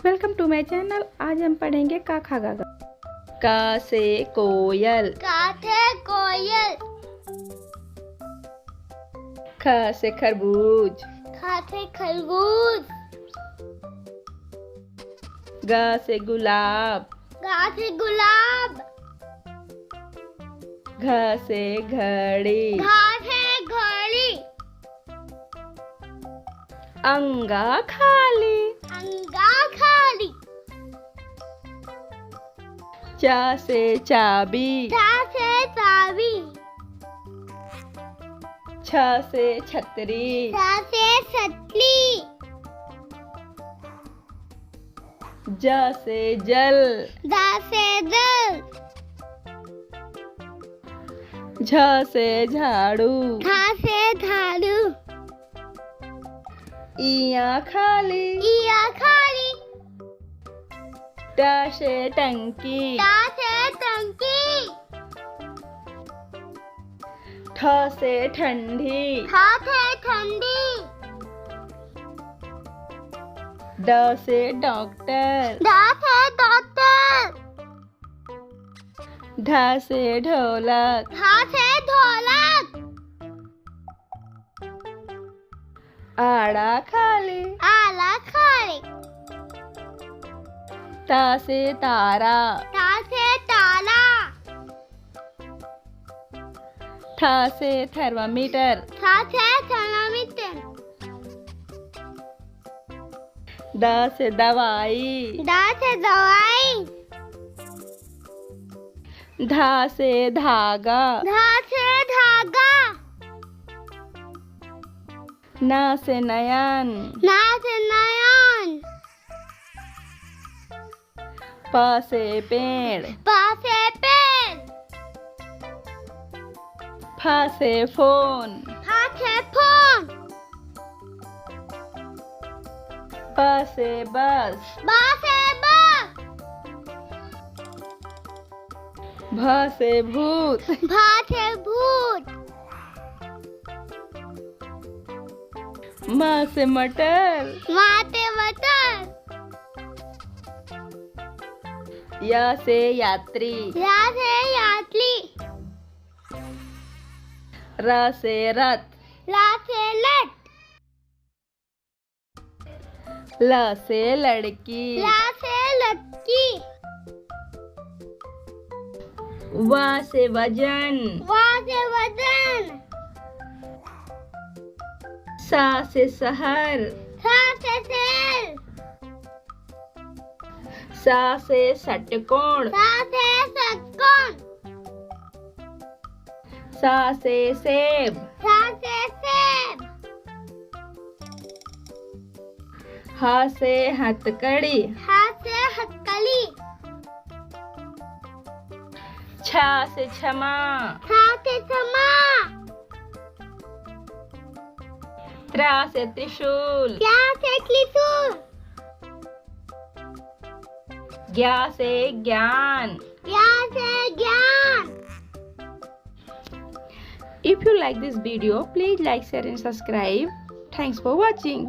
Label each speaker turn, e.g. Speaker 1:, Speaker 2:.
Speaker 1: Welcome to my channel. आज हम पढ़ेंगे का खा गा गा। का से कोयल,
Speaker 2: का से कोयल।
Speaker 1: ख से खरबूज,
Speaker 2: खा से खरबूज।
Speaker 1: ग से गुलाब,
Speaker 2: गा से गुलाब।
Speaker 1: घ से घड़ी,
Speaker 2: घा से घड़ी।
Speaker 1: अंगा खाली,
Speaker 2: अंगा खाली।
Speaker 1: चा से चाबी,
Speaker 2: चा से चाबी।
Speaker 1: छ से छतरी,
Speaker 2: छा से छतरी।
Speaker 1: ज से जल,
Speaker 2: जा से जल।
Speaker 1: झ से झाड़ू,
Speaker 2: झा से झाड़ू।
Speaker 1: इया खाली,
Speaker 2: इया खाली।
Speaker 1: ट से टंकी,
Speaker 2: टा से टंकी।
Speaker 1: ठ से ठंडी,
Speaker 2: ठा से ठंडी।
Speaker 1: ड से डॉक्टर,
Speaker 2: डा से डॉक्टर।
Speaker 1: ढ से ढोलक,
Speaker 2: ढा से ढोलक।
Speaker 1: आड़ा खाली,
Speaker 2: आला खाली।
Speaker 1: ता से तारा,
Speaker 2: ता से ताला।
Speaker 1: था से थर्मामीटर,
Speaker 2: था से थर्मामीटर।
Speaker 1: द से दवाई,
Speaker 2: दा से दवाई।
Speaker 1: धा से धागा,
Speaker 2: धा से धागा।
Speaker 1: ना से नयन,
Speaker 2: ना से नयन।
Speaker 1: प से पेड़,
Speaker 2: पा से पेड़।
Speaker 1: फ से फोन,
Speaker 2: फा से फोन।
Speaker 1: ब से बस,
Speaker 2: बा से बस।
Speaker 1: भ से भूत,
Speaker 2: भा से भूत।
Speaker 1: म से मटर,
Speaker 2: मा से मटर।
Speaker 1: य से यात्री,
Speaker 2: या से यात्री।
Speaker 1: र से रथ,
Speaker 2: ला से लट।
Speaker 1: ल से लड़की,
Speaker 2: ला से लड़की।
Speaker 1: व से वजन,
Speaker 2: वा से वजन।
Speaker 1: सा से शहर,
Speaker 2: सा से सेल।
Speaker 1: सा से षटकोण,
Speaker 2: सा से षटकोण।
Speaker 1: सा से सेब,
Speaker 2: सा से सेब।
Speaker 1: ह से हथकड़ी,
Speaker 2: हा से हथकड़ी।
Speaker 1: छ से क्षमा,
Speaker 2: छा से क्षमा।
Speaker 1: त्र से त्रिशूल,
Speaker 2: क्या से त्रिशूल।
Speaker 1: ज्ञा से ज्ञान।
Speaker 2: क्या से ज्ञान।
Speaker 1: If you like this video, please like, share and subscribe. Thanks for watching.